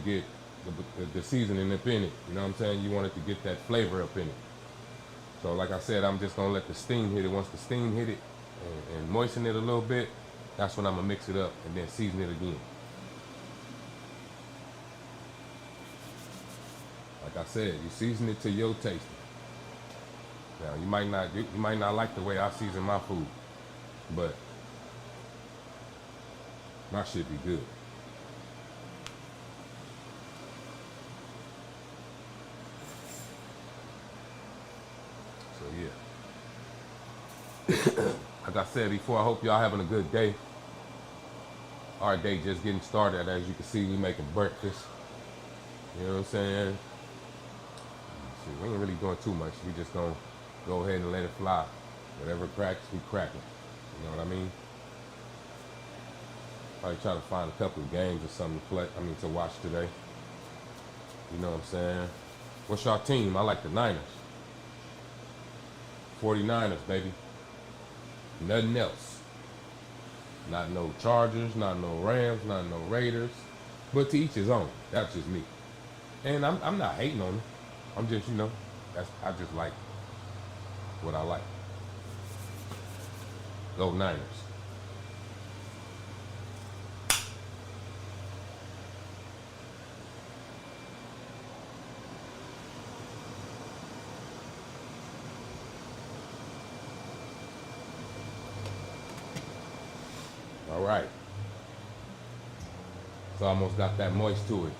get the seasoning up in it. You know what I'm saying? You want it to get that flavor up in it. So like I said, I'm just gonna let the steam hit it. Once the steam hit it and moisten it a little bit, that's when I'm gonna mix it up and then season it again. Like I said, you season it to your taste. Now you might not like the way I season my food, but my shit be good. So yeah. Like I said before, I hope y'all having a good day. Our day just getting started. As you can see, we making breakfast. You know what I'm saying? Shit, we ain't really doing too much. We just gonna go ahead and let it fly. Whatever cracks, we cracking. You know what I mean? Probably try to find a couple of games or something to play. To watch today. You know what I'm saying? What's y'all team? I like the Niners. 49ers, baby. Nothing else. Not no Chargers, not no Rams, not no Raiders. But to each his own. That's just me. And I'm not hating on them. I'm just, I just like what I like. Go Niners. All right. So I almost got that moist to it.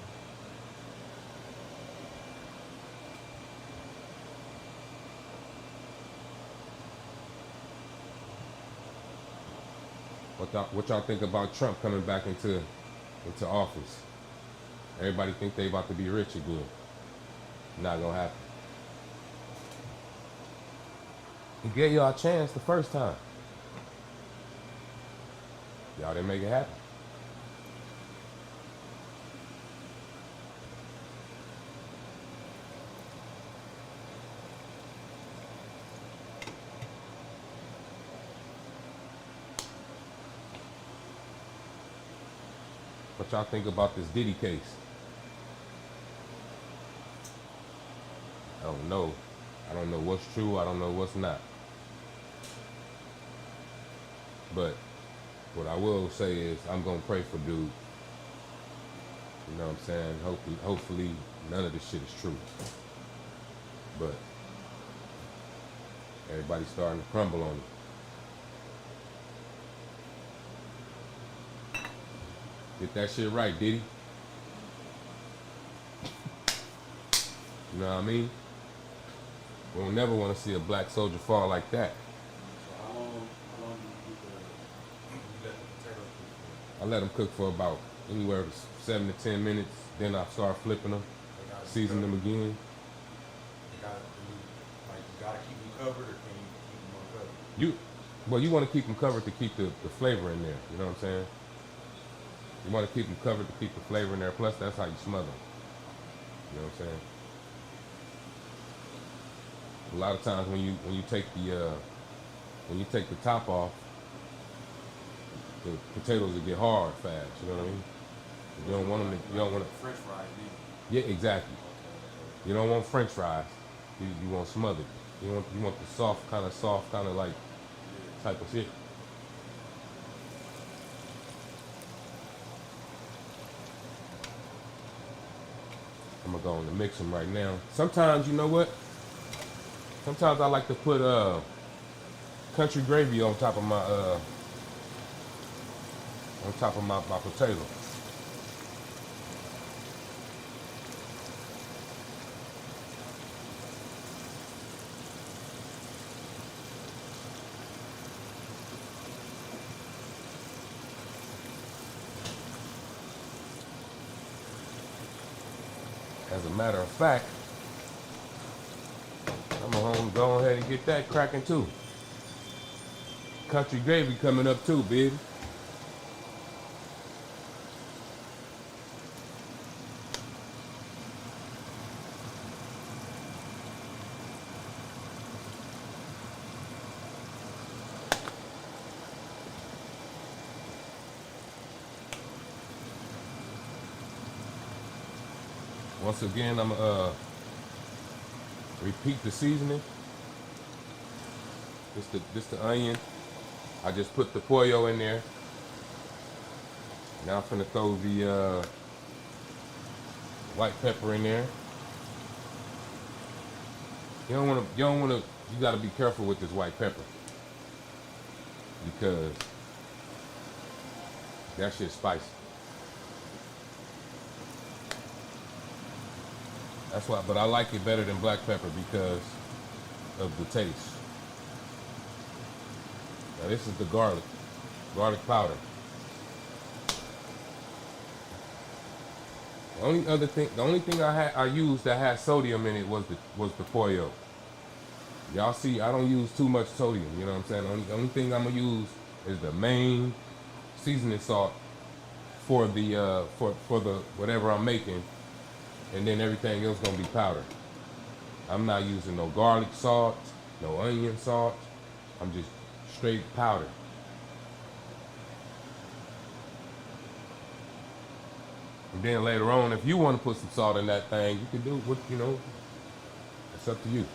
What y'all think about Trump coming back into office? Everybody think they about to be rich again. Not gonna happen. He gave y'all a chance the first time. Y'all didn't make it happen. What y'all think about this Diddy case? I don't know. I don't know what's true. I don't know what's not. But what I will say is I'm gonna pray for dude. You know what I'm saying? Hopefully none of this shit is true. But everybody's starting to crumble on him. Get that shit right, Diddy. You know what I mean? We'll never want to see a black soldier fall like that. So how long do you let the potatoes cook for? I let them cook for about anywhere from 7 to 10 minutes. Then I start flipping them, season them again. You gotta keep them covered, or can you keep them uncovered? You want to keep them covered to keep the flavor in there. You know what I'm saying? You want to keep them covered to keep the flavor in there. Plus, that's how you smother them. You know what I'm saying? A lot of times when you take the top off, the potatoes will get hard fast. You know what I mean? You don't want them to. You don't want to. French fries, Yeah, exactly. You don't want French fries. You want smothered. You want the soft kind of like type of shit. I'm gonna go on and mix them right now. Sometimes, you know what? Sometimes I like to put country gravy on top of my potato. As a matter of fact, I'm gonna go ahead and get that cracking too. Country gravy coming up too, baby. Once again, I'm gonna repeat the seasoning. This the onion. I just put the pollo in there. Now I'm finna throw the white pepper in there. You don't wanna. You gotta be careful with this white pepper because that shit's spicy. That's why, but I like it better than black pepper because of the taste. Now this is the garlic powder. The only thing I used that had sodium in it was the pollo. Y'all see, I don't use too much sodium. You know what I'm saying? The only thing I'm gonna use is the main seasoning salt for the for the whatever I'm making, and then everything else gonna be powder. I'm not using no garlic salt, no onion salt. I'm just straight powder. And then later on, if you want to put some salt in that thing, you can do what, you know, it's up to you.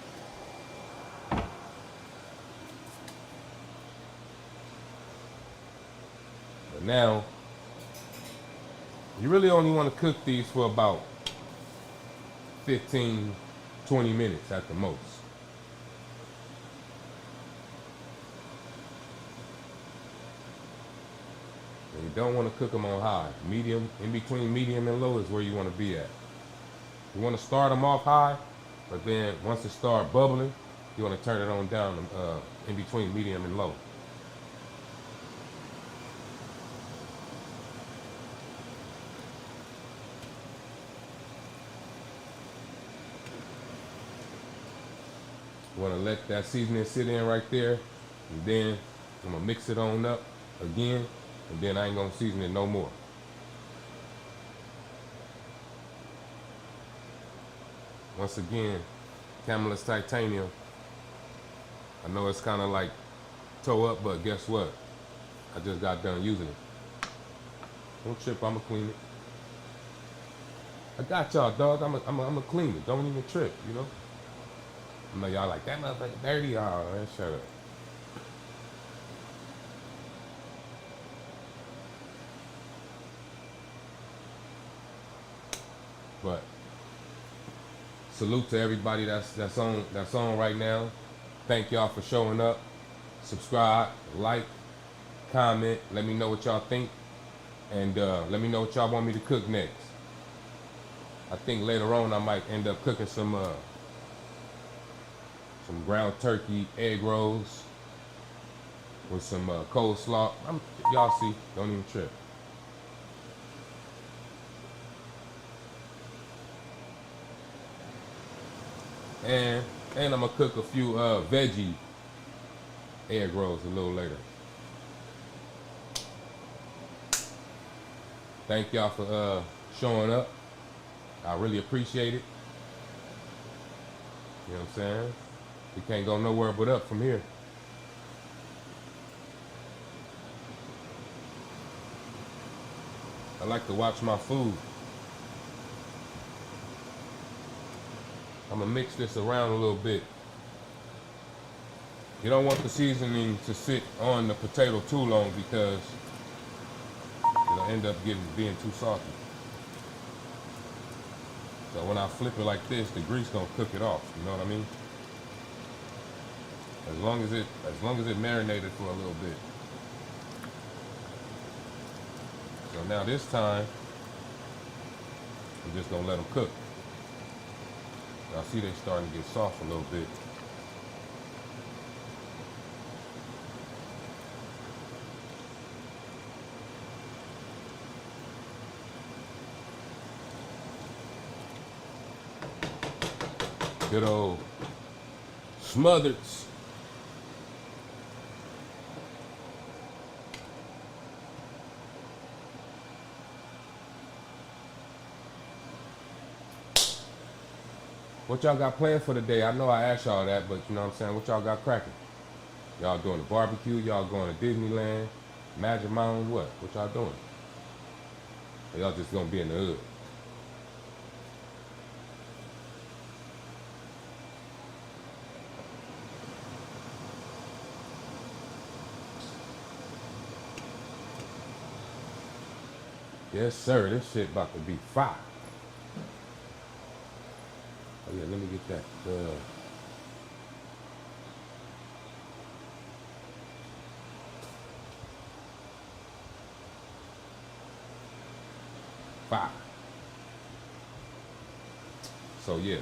But now, you really only want to cook these for about 15, 20 minutes at the most. And you don't want to cook them on high. Medium, in between medium and low is where you want to be at. You want to start them off high, but then once it start bubbling, you want to turn it on down in between medium and low. You want to let that seasoning sit in right there, and then I'm going to mix it on up again, and then I ain't going to season it no more. Once again, Camelus Titanium. I know it's kind of like toe up, but guess what? I just got done using it. Don't trip, I'ma clean it. I got y'all, dog. I'ma clean it. Don't even trip, you know? I know y'all like, that motherfucker dirty. Oh, man, shut up. But salute to everybody that's on right now. Thank y'all for showing up. Subscribe, like, comment. Let me know what y'all think, and let me know what y'all want me to cook next. I think later on I might end up cooking some ground turkey egg rolls with some coleslaw. Y'all see, don't even trip. And I'm gonna cook a few veggie egg rolls a little later. Thank y'all for showing up. I really appreciate it. You know what I'm saying? We can't go nowhere but up from here. I like to watch my food. I'm gonna mix this around a little bit. You don't want the seasoning to sit on the potato too long because it'll end up being too salty. So when I flip it like this, the grease gonna cook it off. You know what I mean? As long as it marinated for a little bit. So now this time, I'm just gonna let them cook. Now see, they starting to get soft a little bit. Good old smothered. What y'all got planned for the day? I know I asked y'all that, but you know what I'm saying? What y'all got cracking? Y'all doing a barbecue? Y'all going to Disneyland? Magic Mountain? What y'all doing? Or y'all just gonna be in the hood? Yes, sir. This shit about to be fire. Oh yeah, let me get that. Fire. So yeah.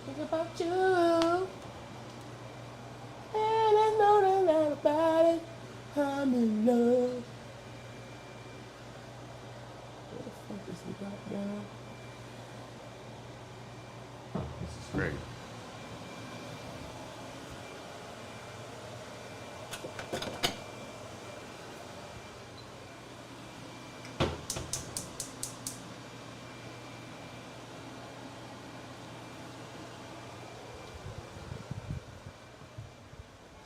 Think about you, and I know that lot about it. I'm in love. Where the fuck is the goddamn? This is great.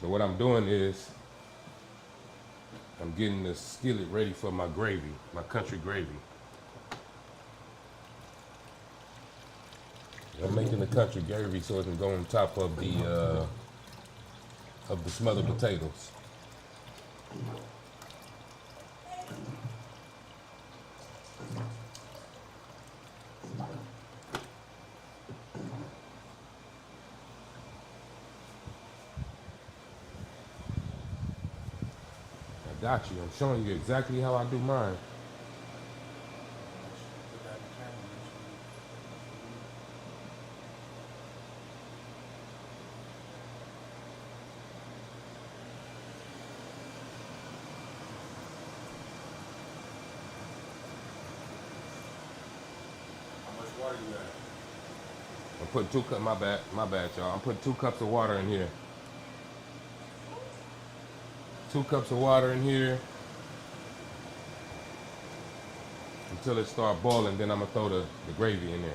So what I'm doing is I'm getting the skillet ready for my gravy, my country gravy. I'm making the country gravy so it can go on top of the smothered potatoes. I got you. I'm showing you exactly how I do mine. Put that in the camera. How much water you add? I'm putting 2 cups. My bad, y'all. I'm putting 2 cups of water in here. 2 cups of water in here until it start boiling. Then I'm gonna throw the gravy in there.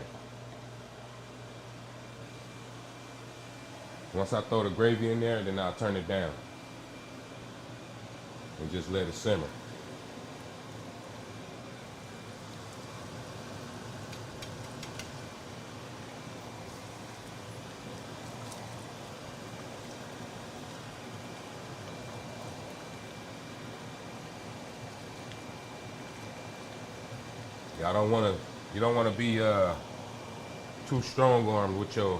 Once I throw the gravy in there, then I'll turn it down and just let it simmer. Y'all don't wanna, you don't wanna be too strong armed with your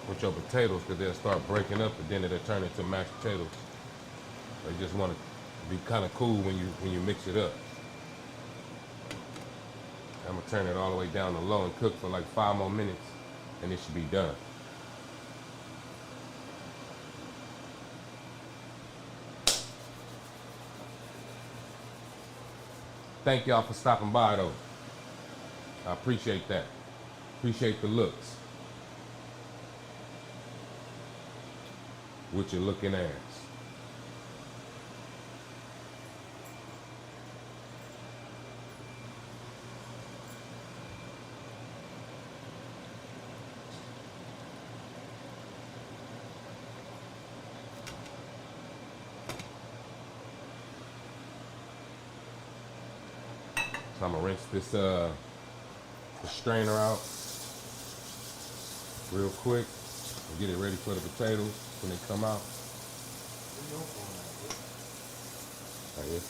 potatoes because they'll start breaking up and then it'll turn into mashed potatoes. So you just want to be kind of cool when you mix it up. I'm gonna turn it all the way down to low and cook for like 5 more minutes, and it should be done. Thank y'all for stopping by though. I appreciate that. Appreciate the looks. With your looking ass. So I'm gonna rinse this the strainer out real quick and get it ready for the potatoes when they come out. Where you going at, bro? Like this.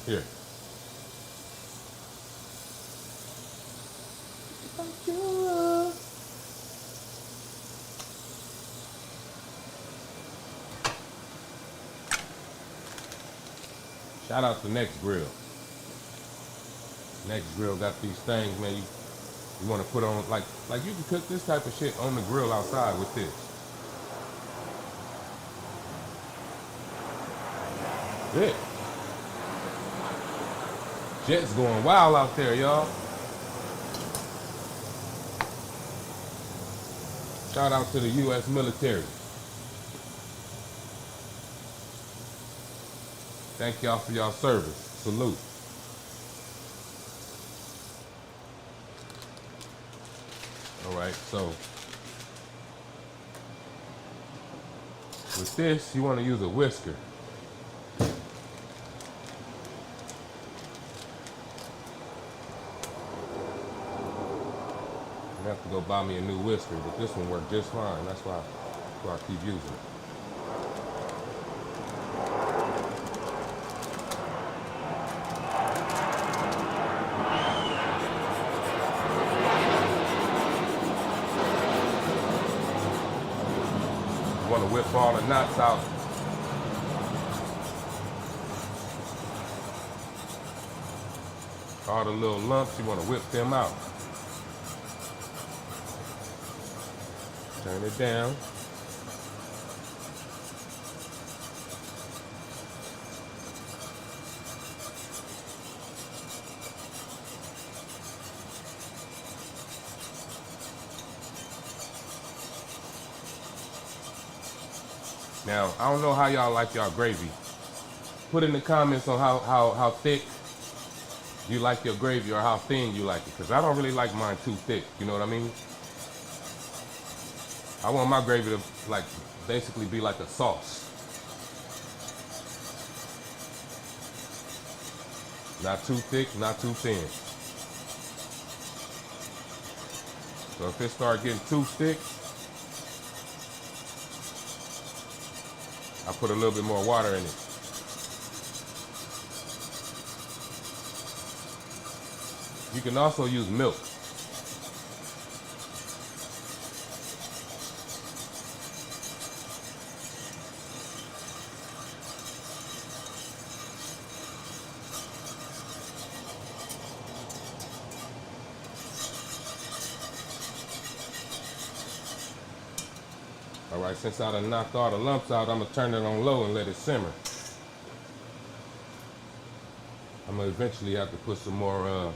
You live? Here. Shout out to Next Grill. Next Grill got these things, man. You want to put on like you can cook this type of shit on the grill outside with this. Yeah. Jet's going wild out there, y'all. Shout out to the U.S. military. Thank y'all for y'all service. Salute. All right, so with this, you want to use a whisker. I have to go buy me a new whisker, but this one worked just fine. That's why I keep using it. You want to whip all the knots out. All the little lumps, you want to whip them out. Turn it down. Now, I don't know how y'all like y'all gravy. Put in the comments on how thick you like your gravy or how thin you like it. Because I don't really like mine too thick. You know what I mean? I want my gravy to like basically be like a sauce. Not too thick, not too thin. So if it starts getting too thick, I put a little bit more water in it. You can also use milk. All right, since I done knocked all the lumps out, I'm gonna turn it on low and let it simmer. I'm gonna eventually have to put some more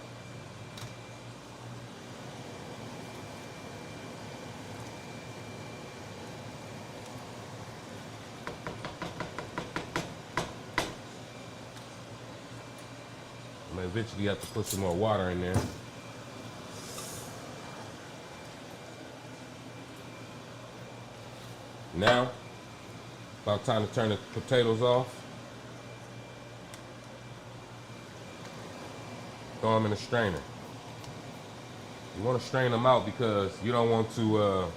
water in there. Now, about time to turn the potatoes off. Throw them in a strainer. You want to strain them out because you don't want to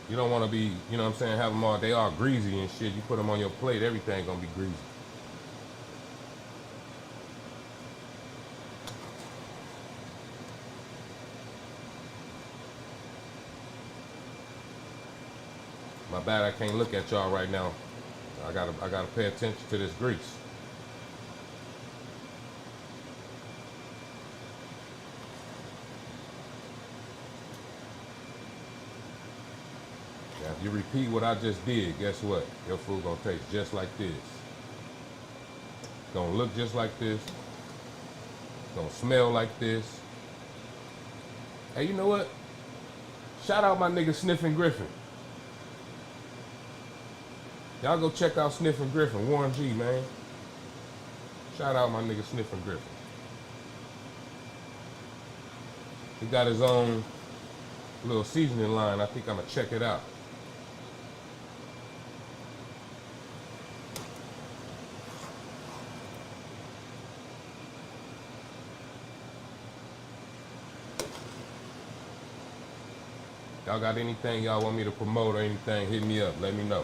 you don't want to be, you know what I'm saying, have them all, they all greasy and shit. You put them on your plate, everything gonna be greasy. My bad, I can't look at y'all right now. I gotta pay attention to this grease. Now, if you repeat what I just did, guess what? Your food gonna taste just like this. It's gonna look just like this. It's gonna smell like this. Hey, you know what? Shout out my nigga Sniffin' Griffin. Y'all go check out Sniffin' Griffin, Warren G, man. Shout out my nigga Sniffin' Griffin. He got his own little seasoning line. I think I'm gonna check it out. Y'all got anything y'all want me to promote or anything, hit me up, let me know.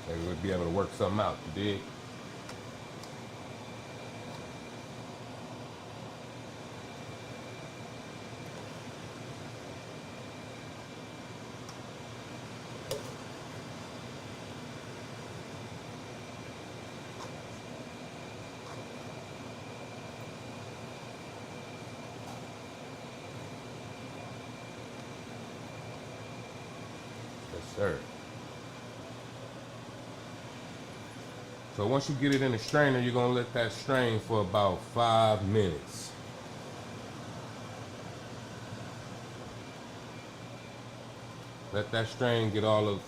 Maybe we'll be able to work something out, you dig? sir. So once you get it in the strainer, you're gonna let that strain for about 5 minutes. Let that strain get all the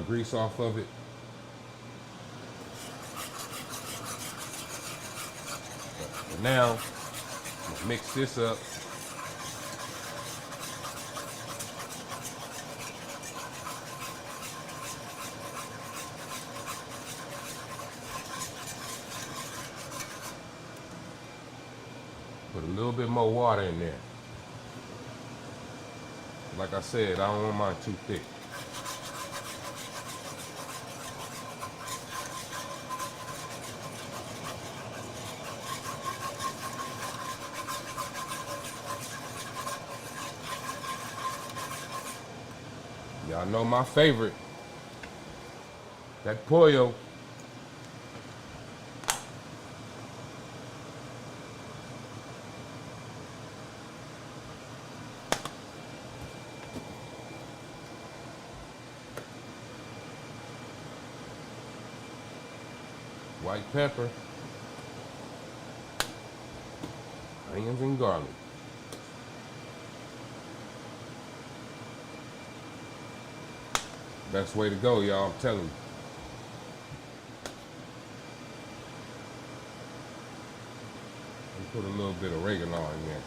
grease off of it. And now, mix this up. Put a little bit more water in there. Like I said, I don't want mine too thick. Y'all know my favorite, that pollo. White pepper, onions and garlic. Best way to go, y'all, I'm telling you. And put a little bit of oregano in there.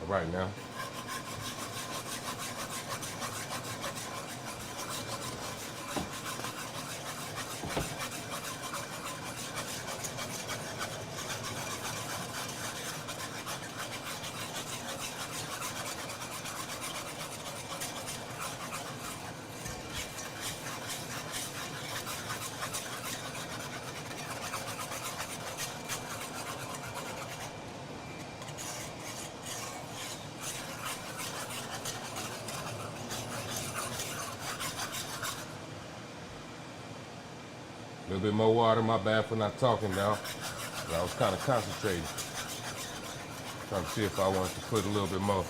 All right now. A little bit more water, my bad for not talking now. I was kind of concentrating. Trying to see if I wanted to put a little bit more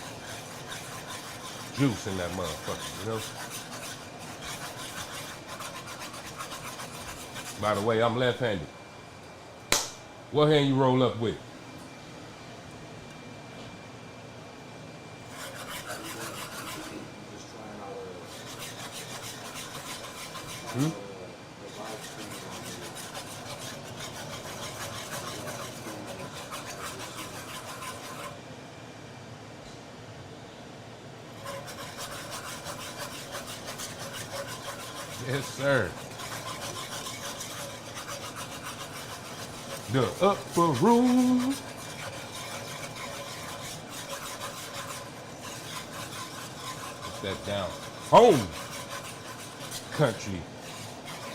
juice in that motherfucker, you know? By the way, I'm left-handed. What hand you roll up with? Yes, sir. The upper room. Put that down. Home country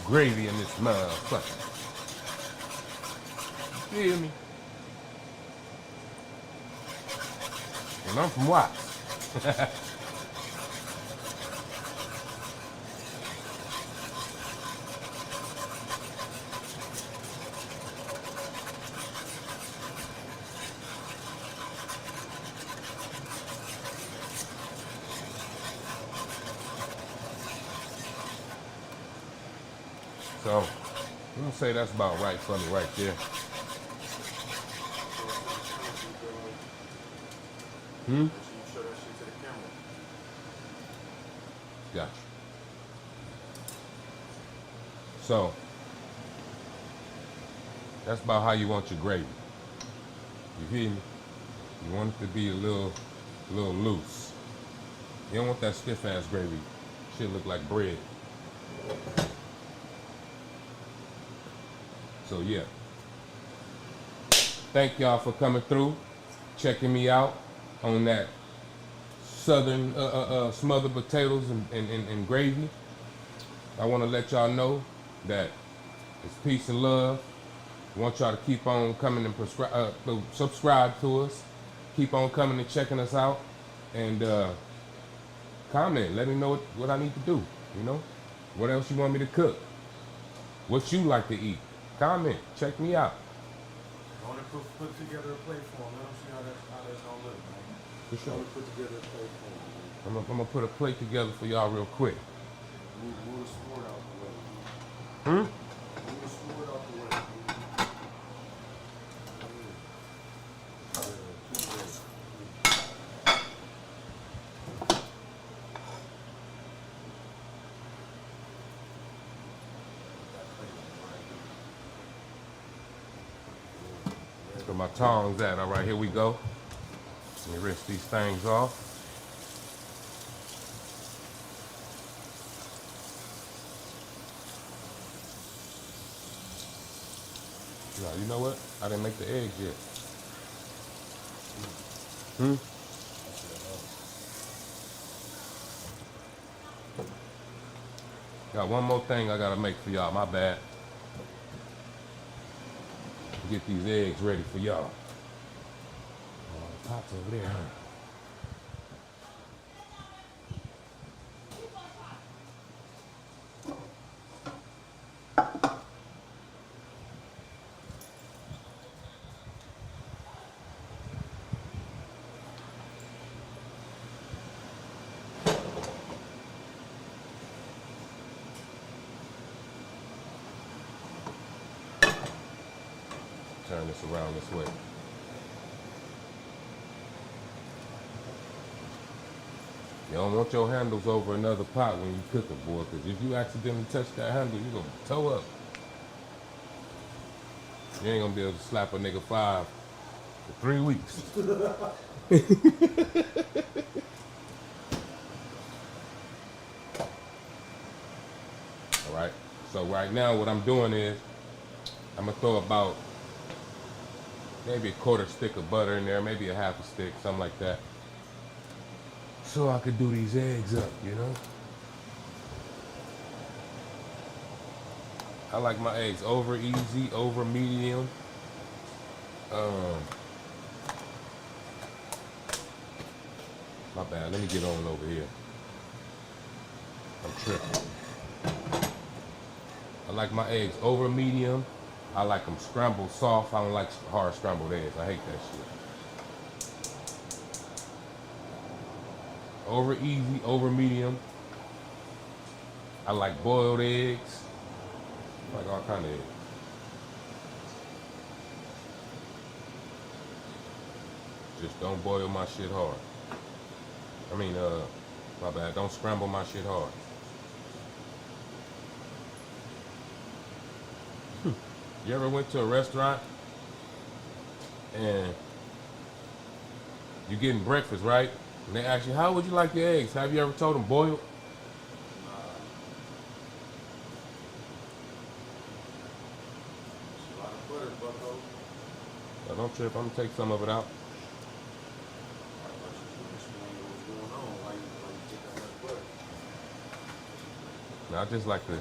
gravy in this motherfucker. Feel me? And I'm from Watts. So, I'm gonna say that's about right for me right there. You show that shit to the camera. Gotcha. So, that's about how you want your gravy. You hear me? You want it to be a little loose. You don't want that stiff ass gravy. Shit look like bread. So yeah. Thank y'all for coming through, checking me out on that southern smothered potatoes and gravy. I want to let y'all know that it's peace and love. I want y'all to keep on coming and subscribe to us. Keep on coming and checking us out. And comment. Let me know what I need to do. You know? What else you want me to cook? What you like to eat? Comment. Check me out. I want to put together a plate for him. Let him see how that's gonna look, man. For I sure. want to put together a plate for him, man. I'm gonna put a plate together for y'all real quick. Move the sword out the way. Hmm? Move the sword out the way. Where my tongs at? All right, here we go. Let me rinse these things off. Now, you know what? I didn't make the eggs yet. Hmm? Got one more thing I gotta make for y'all. My bad. Get these eggs ready for y'all. Oh, the pot's over there, huh? Turn this around this way. You don't want your handles over another pot when you cook it, boy, because if you accidentally touch that handle, you're going to toe up. You ain't going to be able to slap a nigga 5 for 3 weeks. All right? So right now what I'm doing is I'm going to throw about maybe a quarter stick of butter in there, maybe a half a stick, something like that. So I could do these eggs up, you know? I like my eggs over easy, over medium. My bad, let me get on over here. I'm tripping. I like my eggs over medium. I like them scrambled soft. I don't like hard scrambled eggs. I hate that shit. Over easy, over medium. I like boiled eggs. I like all kind of eggs. Just don't boil my shit hard. I mean, my bad. Don't scramble my shit hard. You ever went to a restaurant and you getting breakfast, right? And they ask you, how would you like your eggs? Have you ever told them boiled? It's a lot of butter, bucko. No, don't trip. I'm gonna take some of it out. What's going on? Why you take that much butter? Now, I just like to.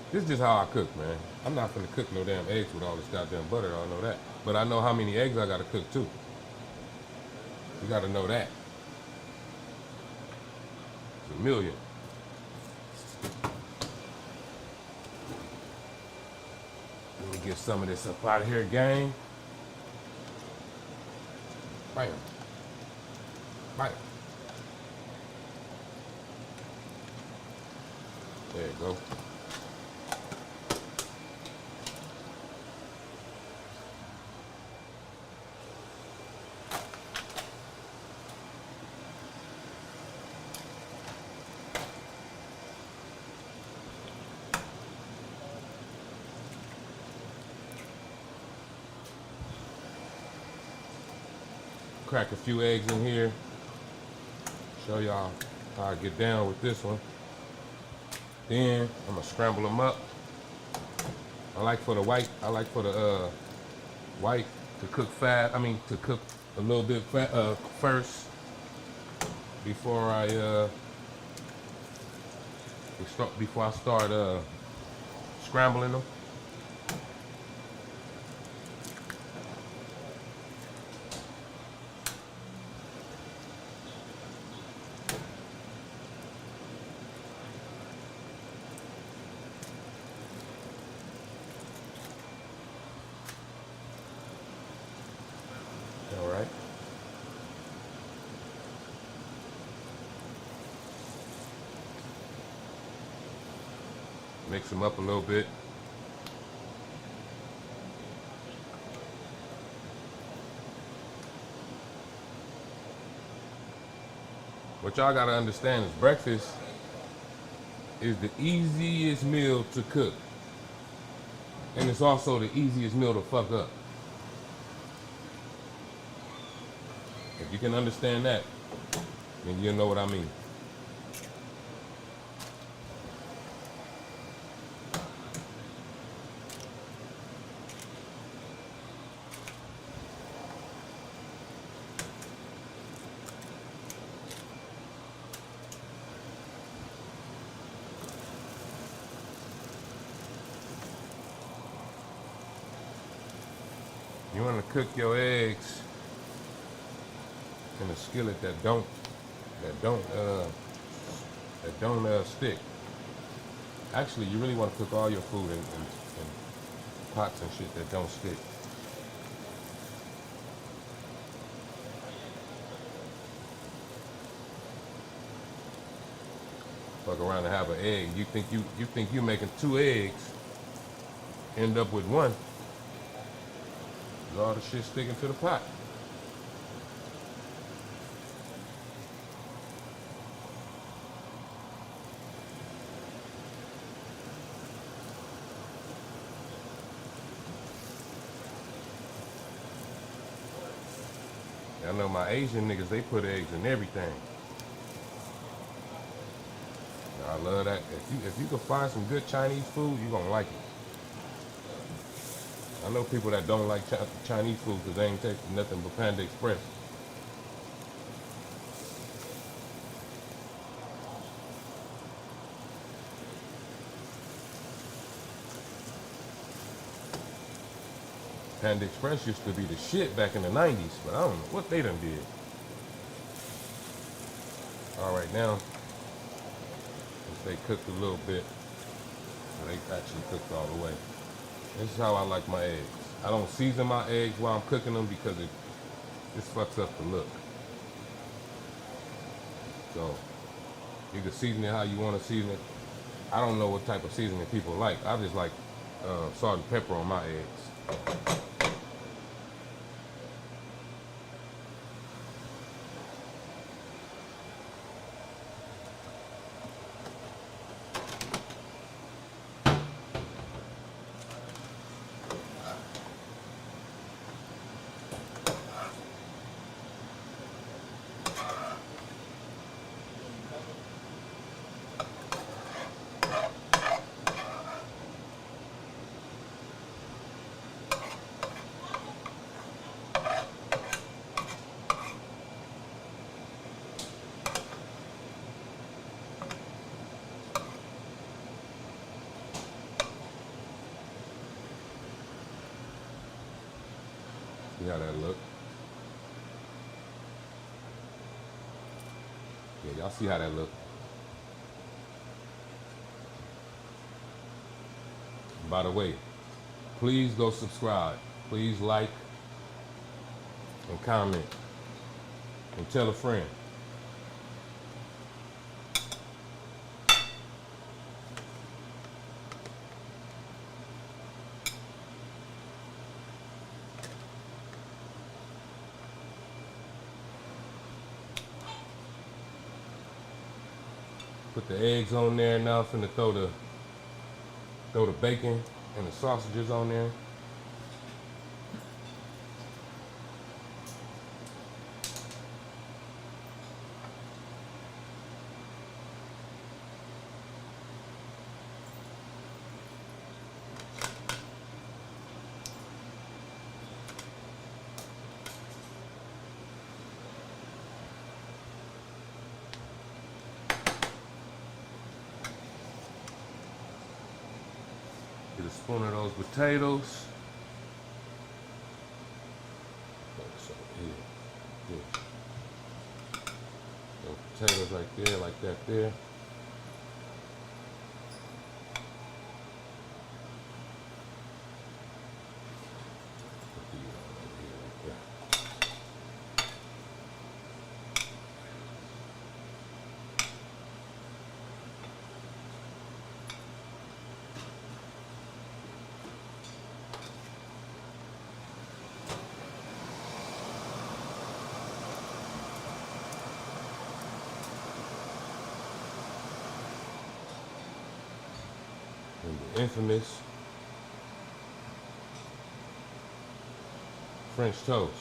This is just how I cook, man. I'm not gonna cook no damn eggs with all this goddamn butter. I know that, but I know how many eggs I gotta cook too. You gotta know that. It's a million. Let me get some of this up out of here, gang. Bam. Bam. There you go. Crack a few eggs in here. Show y'all how I get down with this one. Then I'm gonna scramble them up. I like for the white white to cook fast. I mean to cook a little bit first before I start scrambling them. Mix them up a little bit. What y'all gotta understand is breakfast is the easiest meal to cook. And it's also the easiest meal to fuck up. If you can understand that, then you'll know what I mean. You want to cook your eggs in a skillet that don't stick. Actually, you really want to cook all your food in pots and shit that don't stick. Fuck around and have an egg. You think you making 2 eggs, end up with 1. All the shit sticking to the pot. I know my Asian niggas, they put eggs in everything. I love that. If you can find some good Chinese food, you gonna like it. I know people that don't like Chinese food because they ain't tasting nothing but Panda Express. Panda Express used to be the shit back in the 90s, but I don't know what they done did. All right, now, if they cooked a little bit, they actually cooked all the way. This is how I like my eggs. I don't season my eggs while I'm cooking them because it fucks up the look. So you can season it how you want to season it. I don't know what type of seasoning people like. I just like salt and pepper on my eggs. See how that look? Yeah, y'all see how that look? By the way, please go subscribe. Please like and comment and tell a friend. Put the eggs on there now. Finna throw the bacon and the sausages on there. Get a spoon of those potatoes. Those potatoes right there, like that there. infamous French toast.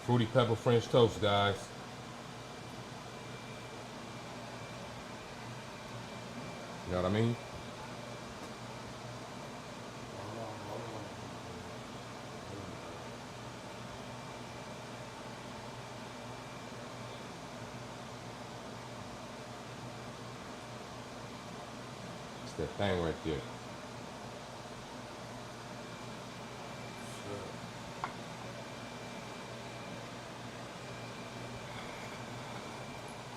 Fruity pepper French toast, guys. You know what I mean? It's that thing right there.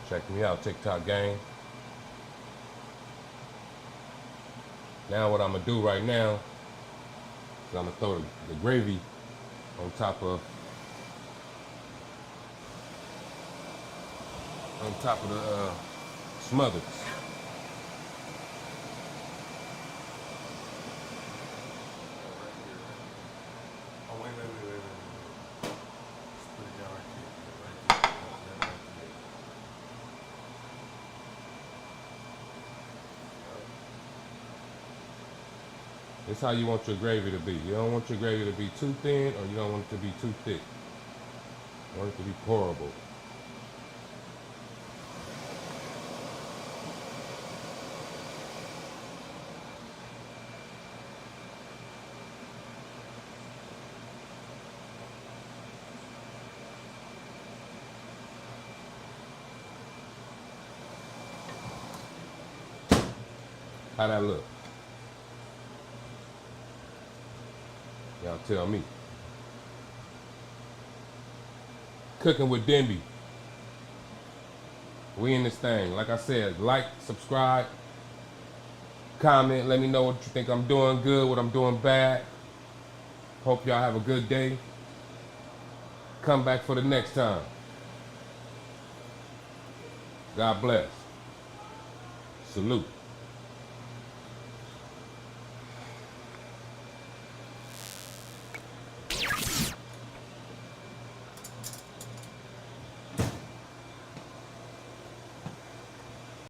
Check me out, TikTok gang. Now what I'm gonna do right now is I'm gonna throw the gravy on top of the smothers. Oh, wait. Just put it down right there. Right there. That right there. This is how you want your gravy to be. You don't want your gravy to be too thin, or you don't want it to be too thick. You want it to be pourable. How that look? Y'all tell me. Cooking with Demby. We in this thing. Like I said, like, subscribe, comment. Let me know what you think I'm doing good, what I'm doing bad. Hope y'all have a good day. Come back for the next time. God bless. Salute.